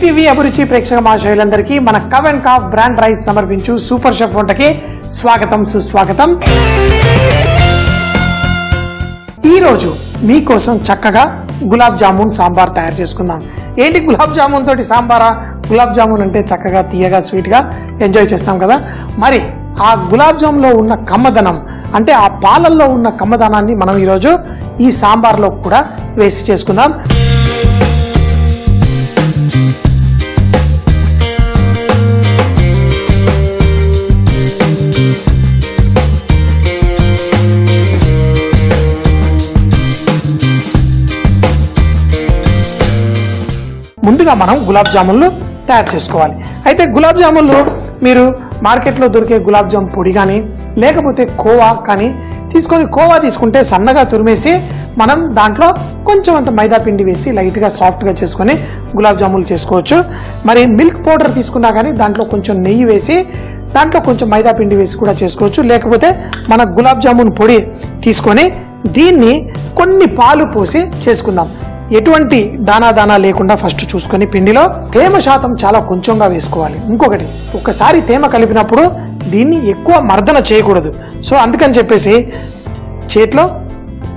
ETV అభిరుచి ప్రేక్షక మహాశయులందరికీ మన cow and calf brand rice సమర్పించు సూపర్ షెఫ్ వంటకి స్వాగతం సుస్వాగతం. ఈ రోజు మీకోసం చక్కగా గులాబ్ జామున్ సాంబార్ తయారు చేసుకుందాం. ఏంటి గులాబ్ జామున్ తోటి సాంబారా? గులాబ్ జామున్ అంటే చక్కగా తీయగా స్వీట్గా ఎంజాయ్ చేస్తాం కదా. మరి ఆ గులాబ్ జామున్లో ఉన్న కమ్మదనం అంటే ఆ పాలల్లో ఉన్న కమ్మదనాన్ని మనం ఈరోజు ఈ సాంబార్లో కూడా వేసి చేసుకుందాం. ముందుగా మనం గులాబ్ జామున్లు తయారు చేసుకోవాలి. అయితే గులాబ్ జామున్లు మీరు మార్కెట్లో దొరికే గులాబ్ జామ్ పొడి కానీ లేకపోతే కోవా కానీ కోవా తీసుకుంటే సన్నగా తురిమేసి మనం దాంట్లో కొంచెం అంత మైదా పిండి వేసి లైట్గా సాఫ్ట్గా చేసుకొని గులాబ్ జామున్లు చేసుకోవచ్చు. మరి మిల్క్ పౌడర్ తీసుకున్నా కానీ దాంట్లో కొంచెం నెయ్యి వేసి దాంట్లో కొంచెం మైదా పిండి వేసి కూడా చేసుకోవచ్చు. లేకపోతే మన గులాబ్ జామున్ పొడి తీసుకొని దీన్ని కొన్ని పాలు పోసి చేసుకుందాం. ఎటువంటి దానా లేకుండా ఫస్ట్ చూసుకొని పిండిలో తేమ శాతం చాలా కొంచెంగా వేసుకోవాలి. ఇంకొకటి, ఒక్కసారి తేమ కలిపినప్పుడు దీన్ని ఎక్కువ మర్దన చేయకూడదు. సో అందుకని చెప్పేసి చేతిలో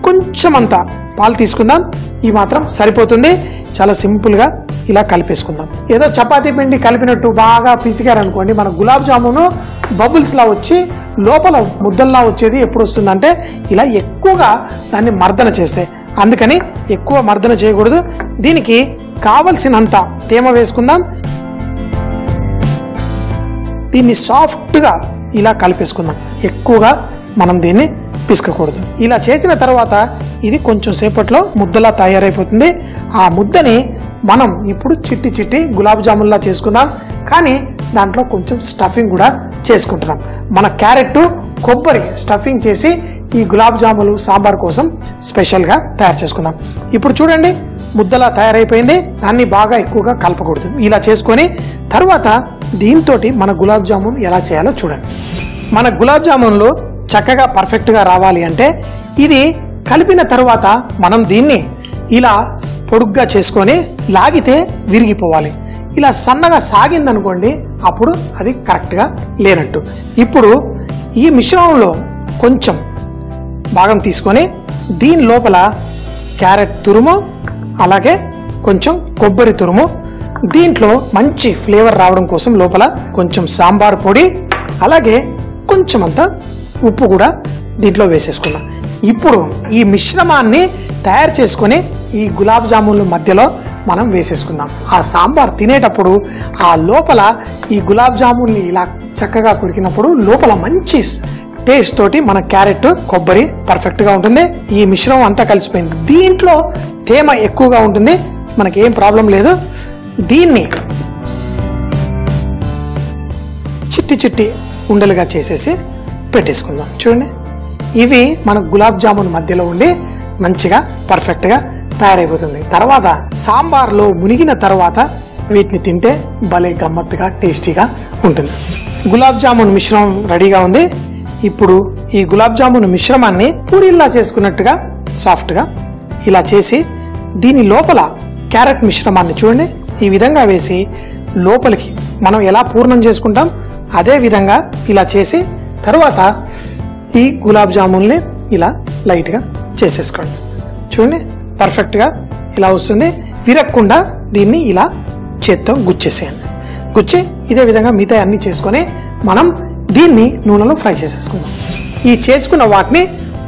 కొంచెం అంత పాలు తీసుకుందాం. ఈ మాత్రం సరిపోతుంది. చాలా సింపుల్గా ఇలా కలిపేసుకుందాం. ఏదో చపాతీ పిండి కలిపినట్టు బాగా పిసిగారనుకోండి, మన గులాబ్ జామును బబుల్స్లా వచ్చి లోపల ముద్దల్లా వచ్చేది ఎప్పుడు వస్తుందంటే ఇలా ఎక్కువగా దాన్ని మర్దన చేస్తే. అందుకని ఎక్కువ మర్దన చేయకూడదు. దీనికి కావలసినంత తేమ వేసుకుందాం. దీన్ని సాఫ్ట్గా ఇలా కలిపేసుకుందాం. ఎక్కువగా మనం దీన్ని పిసకకూడదు. ఇలా చేసిన తర్వాత ఇది కొంచెం సేపట్లో ముద్దలా తయారైపోతుంది. ఆ ముద్దని మనం ఇప్పుడు చిట్టి గులాబ్ జామున్లా చేసుకుందాం. కానీ దాంట్లో కొంచెం స్టఫింగ్ కూడా చేసుకుంటున్నాం. మన క్యారెట్ కొబ్బరి స్టఫింగ్ చేసి ఈ గులాబ్ జాములు సాంబార్ కోసం స్పెషల్గా తయారు చేసుకుందాం. ఇప్పుడు చూడండి, ముద్దలా తయారైపోయింది. దాన్ని బాగా ఎక్కువగా కలపకూడదు. ఇలా చేసుకొని తర్వాత దీంతో మన గులాబ్ జామున్ ఎలా చేయాలో చూడండి. మన గులాబ్ జామున్లు చక్కగా పర్ఫెక్ట్గా రావాలి అంటే ఇది కలిపిన తర్వాత మనం దీన్ని ఇలా పొడుగ్గా చేసుకొని లాగితే విరిగిపోవాలి. ఇలా సన్నగా సాగిందనుకోండి, అప్పుడు అది కరెక్ట్గా లేనట్టు. ఇప్పుడు ఈ మిశ్రమంలో కొంచెం భాగం తీసుకొని దీని లోపల క్యారెట్ తురుము అలాగే కొంచెం కొబ్బరి తురుము, దీంట్లో మంచి ఫ్లేవర్ రావడం కోసం లోపల కొంచెం సాంబార్ పొడి అలాగే కొంచెం అంత ఉప్పు కూడా దీంట్లో వేసేసుకున్నాం. ఇప్పుడు ఈ మిశ్రమాన్ని తయారు చేసుకొని ఈ గులాబ్ జామున్ల మధ్యలో మనం వేసేసుకుందాం. ఆ సాంబార్ తినేటప్పుడు ఆ లోపల ఈ గులాబ్ జామున్ని ఇలా చక్కగా కొరికినప్పుడు లోపల మంచి టేస్ట్ తోటి మన క్యారెట్ కొబ్బరి పర్ఫెక్ట్గా ఉంటుంది. ఈ మిశ్రమం అంతా కలిసిపోయింది. దీంట్లో తేమ ఎక్కువగా ఉంటుంది, మనకి ఏం ప్రాబ్లం లేదు. దీన్ని చిట్టి ఉండలుగా చేసేసి పెట్టేసుకుందాం. చూడండి, ఇవి మన గులాబ్ జామున్ మధ్యలో ఉండి మంచిగా పర్ఫెక్ట్గా తయారైపోతుంది. తర్వాత సాంబార్లో మునిగిన తర్వాత వీటిని తింటే భలే గమ్మత్తుగా టేస్టీగా ఉంటుంది. గులాబ్ జామున్ మిశ్రమం రెడీగా ఉంది. ఇప్పుడు ఈ గులాబ్ జామున్ మిశ్రమాన్ని పూరీల్లా చేసుకున్నట్టుగా సాఫ్ట్గా ఇలా చేసి దీని లోపల క్యారెట్ మిశ్రమాన్ని చూడండి ఈ విధంగా వేసి లోపలికి మనం ఎలా పూర్ణం చేసుకుంటాం అదే విధంగా ఇలా చేసి తర్వాత ఈ గులాబ్ జామున్ని ఇలా లైట్గా చేసేసుకోండి. చూడండి, పర్ఫెక్ట్గా ఇలా వస్తుంది. విరక్కుండా దీన్ని ఇలా చేత్తో గుచ్చేసేయండి. గుచ్చి ఇదే విధంగా మిగతా అన్ని చేసుకొని మనం దీన్ని నూనెలో ఫ్రై చేసేసుకుందాం. ఈ చేసుకున్న వాటిని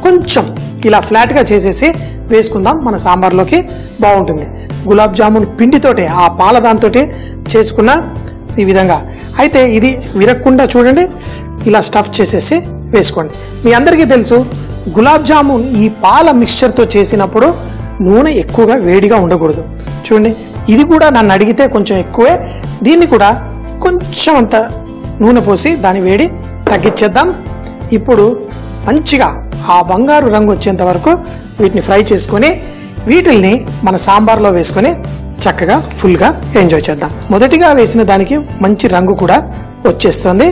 కొంచెం ఇలా ఫ్లాట్గా చేసేసి వేసుకుందాం. మన సాంబార్లోకి బాగుంటుంది. గులాబ్ జామున్ పిండితోటే ఆ పాల దాంతో చేసుకున్న ఈ విధంగా. అయితే ఇది విరక్కుండా చూడండి ఇలా స్టఫ్ చేసేసి వేసుకోండి. మీ అందరికీ తెలుసు గులాబ్ జామున్ ఈ పాల మిక్స్చర్తో చేసినప్పుడు నూనె ఎక్కువగా వేడిగా ఉండకూడదు. చూడండి, ఇది కూడా నన్ను అడిగితే కొంచెం ఎక్కువే. దీన్ని కూడా కొంచెం అంత నూనె పోసి దాని వేడి తగ్గించేద్దాం. ఇప్పుడు మంచిగా ఆ బంగారు రంగు వచ్చేంత వరకు వీటిని ఫ్రై చేసుకొని వీటిల్ని మన సాంబార్లో వేసుకొని చక్కగా ఫుల్గా ఎంజాయ్ చేద్దాం. మొదటిగా వేసిన దానికి మంచి రంగు కూడా వచ్చేస్తుంది.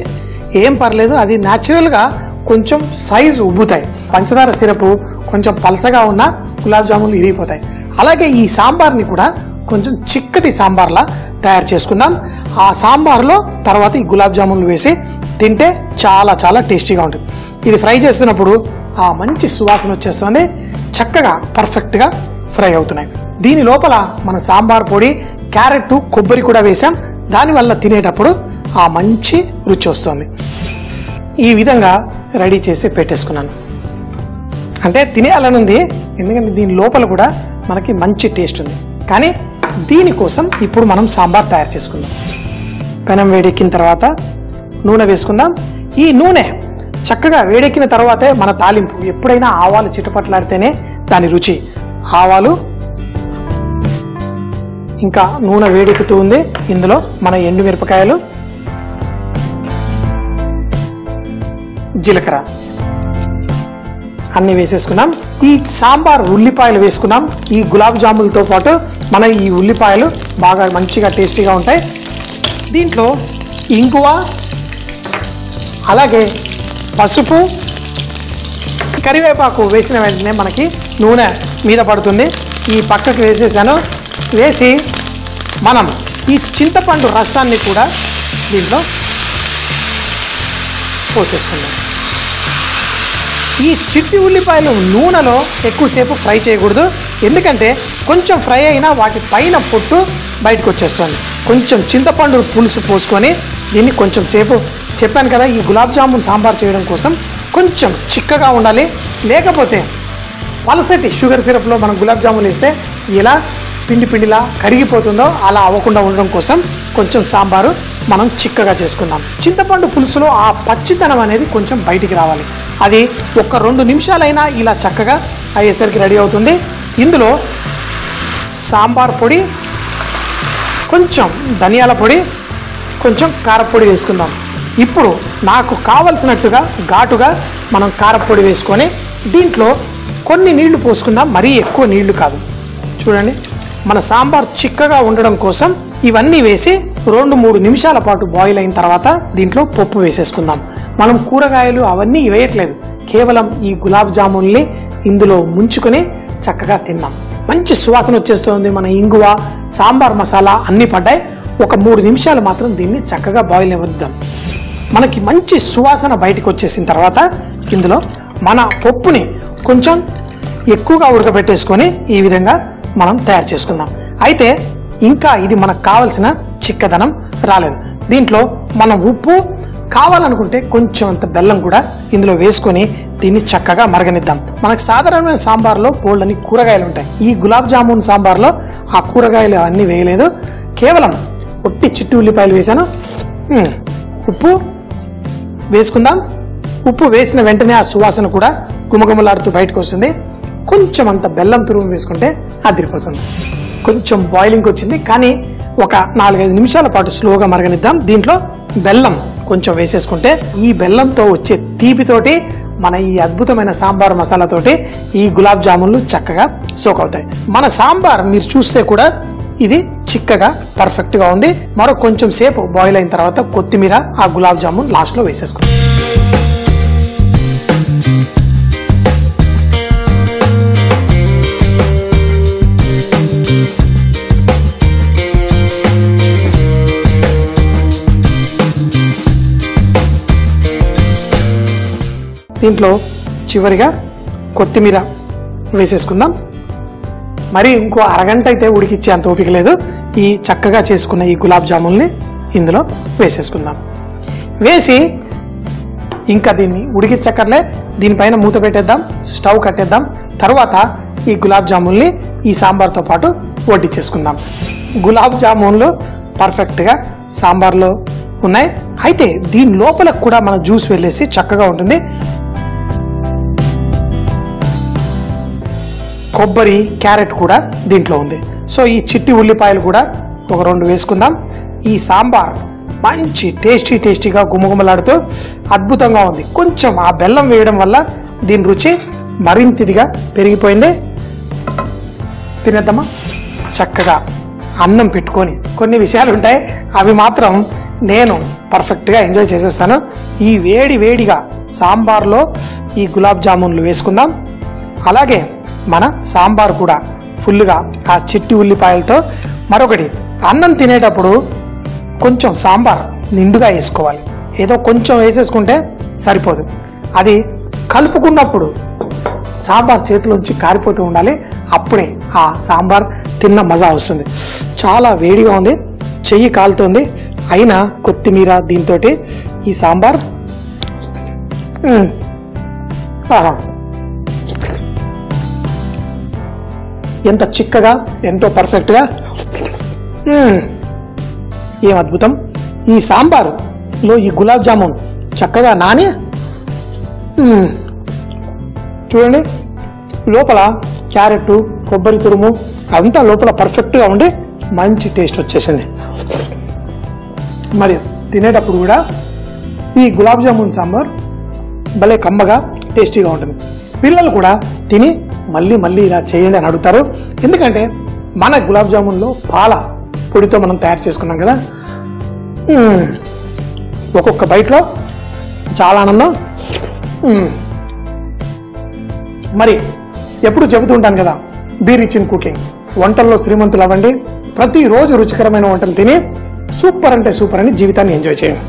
ఏం పర్లేదు, అది న్యాచురల్గా కొంచెం సైజు ఉబ్బుతాయి. పంచదార సిరపు కొంచెం పలసగా ఉన్న గులాబ్ జామున్లు ఇరిగిపోతాయి. అలాగే ఈ సాంబార్ని కూడా కొంచెం చిక్కటి సాంబార్లా తయారు చేసుకుందాం. ఆ సాంబార్లో తర్వాత ఈ గులాబ్ జామున్లు వేసి తింటే చాలా చాలా టేస్టీగా ఉంటుంది. ఇది ఫ్రై చేస్తున్నప్పుడు ఆ మంచి సువాసన వచ్చేస్తుంది, చక్కగా పర్ఫెక్ట్గా ఫ్రై అవుతున్నాయి. దీని లోపల మన సాంబార్ పొడి, క్యారెట్, కొబ్బరి కూడా వేసాం. దానివల్ల తినేటప్పుడు ఆ మంచి రుచి వస్తుంది. ఈ విధంగా రెడీ చేసి పెట్టేసుకున్నాను. అంటే తినేయాలని ఉంది, ఎందుకంటే దీని లోపల కూడా మనకి మంచి టేస్ట్ ఉంది. కానీ దీనికోసం ఇప్పుడు మనం సాంబార్ తయారు చేసుకుందాం. పెనం వేడెక్కిన తర్వాత నూనె వేసుకుందాం. ఈ నూనె చక్కగా వేడెక్కిన తర్వాతే మన తాలింపు. ఎప్పుడైనా ఆవాలు చిటపట్లాడితేనే దాని రుచి. ఆవాలు, ఇంకా నూనె వేడెక్కుతూ ఉంది. ఇందులో మన ఎండుమిరపకాయలు, జీలకర్ర అన్నీ వేసేసుకున్నాం. ఈ సాంబార్ ఉల్లిపాయలు వేసుకున్నాం. ఈ గులాబ్ జాములతో పాటు మన ఈ ఉల్లిపాయలు బాగా మంచిగా టేస్టీగా ఉంటాయి. దీంట్లో ఇంగువ, అలాగే పసుపు, కరివేపాకు వేసిన వెంటనే మనకి నూనె మీద పడుతుంది. ఈ పక్కకు వేసేసాను. వేసి మనం ఈ చింతపండు రసాన్ని కూడా దీంట్లో పోసేసుకుందాం. ఈ చిట్టి ఉల్లిపాయలు నూనెలో ఎక్కువసేపు ఫ్రై చేయకూడదు, ఎందుకంటే కొంచెం ఫ్రై అయినా వాటి పైన పొట్టు బయటకు వచ్చేస్తుంది. కొంచెం చింతపండు పులుసు పోసుకొని దీన్ని కొంచెం సేపు, చెప్పాను కదా ఈ గులాబ్ జామున్ సాంబార్ చేయడం కోసం కొంచెం చిక్కగా ఉండాలి. లేకపోతే పలసటి షుగర్ సిరప్లో మనం గులాబ్ జామున్ వేస్తే ఇలా పిండి పిండిలా కరిగిపోతుందో అలా అవ్వకుండా ఉండడం కోసం కొంచెం సాంబారు మనం చిక్కగా చేసుకుందాం. చింతపండు పులుసులో ఆ పచ్చితనం అనేది కొంచెం బయటికి రావాలి. అది ఒక 2 నిమిషాలైనా ఇలా చక్కగా అయ్యేసరికి రెడీ అవుతుంది. ఇందులో సాంబార్ పొడి, కొంచెం ధనియాల పొడి, కొంచెం కారపొడి వేసుకుందాం. ఇప్పుడు నాకు కావలసినట్టుగా ఘాటుగా మనం కారపొడి వేసుకొని దీంట్లో కొన్ని నీళ్లు పోసుకుందాం. మరీ ఎక్కువ నీళ్లు కాదు. చూడండి, మన సాంబార్ చిక్కగా ఉండడం కోసం ఇవన్నీ వేసి 2-3 నిమిషాల పాటు బాయిల్ అయిన తర్వాత దీంట్లో పప్పు వేసేసుకుందాం. మనం కూరగాయలు అవన్నీ వేయట్లేదు, కేవలం ఈ గులాబ్ జామున్ని ఇందులో ముంచుకొని చక్కగా తిన్నాం. మంచి సువాసన వచ్చేస్తుంది. మన ఇంగువ, సాంబార్ మసాలా అన్నీ పడ్డాయి. ఒక 3 నిమిషాలు మాత్రం దీన్ని చక్కగా బాయిల్ అవ్వద్దాం. మనకి మంచి సువాసన బయటకు వచ్చేసిన తర్వాత ఇందులో మన పప్పుని కొంచెం ఎక్కువగా ఉడకబెట్టేసుకొని ఈ విధంగా మనం తయారు చేసుకుందాం. అయితే ఇంకా ఇది మనకు కావలసిన చిక్కదనం రాలేదు. దీంట్లో మనం ఉప్పు, కావాలనుకుంటే కొంచెం అంత బెల్లం కూడా ఇందులో వేసుకొని దీన్ని చక్కగా మరగనిద్దాం. మనకు సాధారణమైన సాంబార్లో బోల్డని కూరగాయలు ఉంటాయి. ఈ గులాబ్ జామున్ సాంబార్లో ఆ కూరగాయలు అన్నీ వేయలేదు, కేవలం ఒట్టి చిట్టి ఉల్లిపాయలు వేసాను. ఉప్పు వేసుకుందాం. ఉప్పు వేసిన వెంటనే ఆ సువాసన కూడా గుమగుమలాడుతూ బయటకు వస్తుంది. కొంచెం అంత బెల్లం తురుము వేసుకుంటే అదిరిపోతుంది. కొంచెం బాయిలింగ్ వచ్చింది, కానీ ఒక 4-5 నిమిషాల పాటు స్లోగా మరగనిద్దాం. దీంట్లో బెల్లం కొంచెం వేసేసుకుంటే ఈ బెల్లంతో వచ్చే తీపితోటి మన ఈ అద్భుతమైన సాంబార్ మసాలాతోటి ఈ గులాబ్ జామున్లు చక్కగా సోక్ అవుతాయి. మన సాంబార్ మీరు చూస్తే కూడా ఇది చిక్కగా పర్ఫెక్ట్గా ఉంది. మరో కొంచెం సేపు బాయిల్ అయిన తర్వాత కొత్తిమీర, ఆ గులాబ్ జామున్ లాస్ట్లో వేసేసుకుంటాం. దీంట్లో చివరిగా కొత్తిమీర వేసేసుకుందాం. మరి ఇంకో అరగంట అయితే ఉడికిచ్చే అంత ఓపిక లేదు. ఈ చక్కగా చేసుకున్న ఈ గులాబ్ జామున్ని ఇందులో వేసేసుకుందాం. వేసి ఇంకా దీన్ని ఉడికించక్కర్లే, దీనిపైన మూత పెట్టేద్దాం, స్టవ్ కట్టేద్దాం. తర్వాత ఈ గులాబ్ జామున్ని ఈ సాంబార్తో పాటు వడ్డించేసుకుందాం. గులాబ్ జామున్లు పర్ఫెక్ట్గా సాంబార్లో ఉన్నాయి. అయితే దీని లోపలకు కూడా మన జ్యూస్ వెళ్ళేసి చక్కగా ఉంటుంది. కొబ్బరి, క్యారెట్ కూడా దీంట్లో ఉంది. సో ఈ చిట్టి ఉల్లిపాయలు కూడా ఒక 2 వేసుకుందాం. ఈ సాంబార్ మంచి టేస్టీగా గుమగుమలాడుతూ అద్భుతంగా ఉంది. కొంచెం ఆ బెల్లం వేయడం వల్ల దీని రుచి మరింతగా పెరిగిపోయింది. తినేద్దామా? చక్కగా అన్నం పెట్టుకొని, కొన్ని విషయాలు ఉంటాయి అవి మాత్రం నేను పర్ఫెక్ట్గా ఎంజాయ్ చేసేస్తాను. ఈ వేడిగా సాంబార్లో ఈ గులాబ్ జామున్లు వేసుకుందాం. అలాగే మన సాంబార్ కూడా ఫుల్గా ఆ చిట్టి ఉల్లిపాయలతో మరొకటి, అన్నం తినేటప్పుడు కొంచెం సాంబార్ నిండుగా వేసుకోవాలి. ఏదో కొంచెం వేసేసుకుంటే సరిపోదు. అది కలుపుకున్నప్పుడు సాంబార్ చేతిలోంచి కారిపోతూ ఉండాలి. అప్పుడే ఆ సాంబార్ తిన్న మజా వస్తుంది. చాలా వేడిగా ఉంది, చెయ్యి కాలుతుంది, అయినా కొత్తిమీర దీంతో ఈ సాంబార్ ఎంత చిక్కగా, ఎంతో పర్ఫెక్ట్గా, ఏం అద్భుతం. ఈ సాంబార్లో ఈ గులాబ్ జామున్ చక్కగా నాని చూడండి, లోపల క్యారెట్, కొబ్బరి తురుము అంతా లోపల పర్ఫెక్ట్గా ఉండి మంచి టేస్ట్ వచ్చేసింది. మరి తినేటప్పుడు కూడా ఈ గులాబ్ జామున్ సాంబార్ భలే కమ్మగా టేస్టీగా ఉంటుంది. పిల్లలు కూడా తిని మళ్ళీ మళ్ళీ ఇలా చేయండి అని అడుగుతారు. ఎందుకంటే మన గులాబ్ జామున్లో పాల పొడితో మనం తయారు చేసుకున్నాం కదా. ఒక్కొక్క బైట్లో చాలా ఆనందం. మరి ఎప్పుడు చెబుతూ ఉంటాను కదా, బీ రిచ్ ఇన్ కుకింగ్, వంటల్లో శ్రీమంతులు అవ్వండి. ప్రతిరోజు రుచికరమైన వంటలు తిని సూపర్ అంటే సూపర్ అని జీవితాన్ని ఎంజాయ్ చేయండి.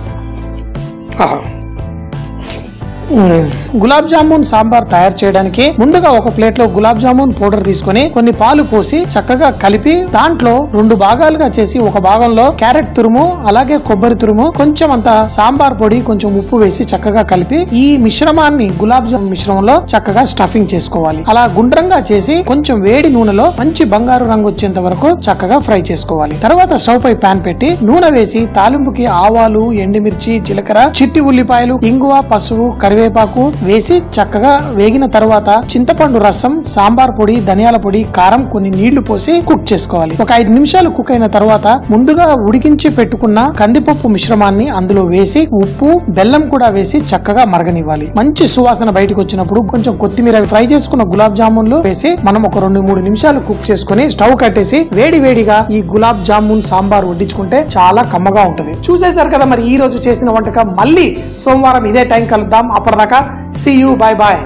గులాబ్ జామున్ సాంబార్ తయారు చేయడానికి ముందుగా ఒక ప్లేట్ లో గులాబ్ జామున్ పౌడర్ తీసుకొని కొన్ని పాలు పోసి చక్కగా కలిపి దాంట్లో 2 భాగాలుగా చేసి ఒక భాగంలో క్యారెట్ తురుము, అలాగే కొబ్బరి తురుము, కొంచెం అంత సాంబార్ పొడి, కొంచెం ఉప్పు వేసి చక్కగా కలిపి ఈ మిశ్రమాన్ని గులాబ్ జామున్ మిశ్రమంలో చక్కగా స్టఫింగ్ చేసుకోవాలి. అలా గుండ్రంగా చేసి కొంచెం వేడి నూనెలో మంచి బంగారు రంగు వచ్చేంత వరకు చక్కగా ఫ్రై చేసుకోవాలి. తర్వాత స్టవ్ పై ప్యాన్ పెట్టి నూనె వేసి తాలింపుకి ఆవాలు, ఎండుమిర్చి, జీలకర్ర, చిట్టి ఉల్లిపాయలు, ఇంగువ, పసుపు, కరివేపాకు వేసి చక్కగా వేగిన తర్వాత చింతపండు రసం, సాంబార్ పొడి, ధనియాల పొడి, కారం, కొన్ని నీళ్లు పోసి కుక్ చేసుకోవాలి. ఒక 5 నిమిషాలు కుక్ అయిన తర్వాత ముందుగా ఉడికించి పెట్టుకున్న కందిపప్పు మిశ్రమాన్ని అందులో వేసి ఉప్పు, బెల్లం కూడా వేసి చక్కగా మరగనివ్వాలి. మంచి సువాసన బయటకు వచ్చినప్పుడు కొంచెం కొత్తిమీర, ఫ్రై చేసుకున్న గులాబ్ జామున్లు వేసి మనం ఒక 2-3 నిమిషాలు కుక్ చేసుకుని స్టవ్ కట్టేసి వేడి వేడిగా ఈ గులాబ్ జామున్ సాంబార్ వడ్డించుకుంటే చాలా కమ్మగా ఉంటుంది. చూసేశారు కదా మరి ఈ రోజు చేసిన వంటకం. మళ్ళీ సోమవారం ఇదే టైం కలుద్దాం. అప్పటిదాకా see you, bye bye.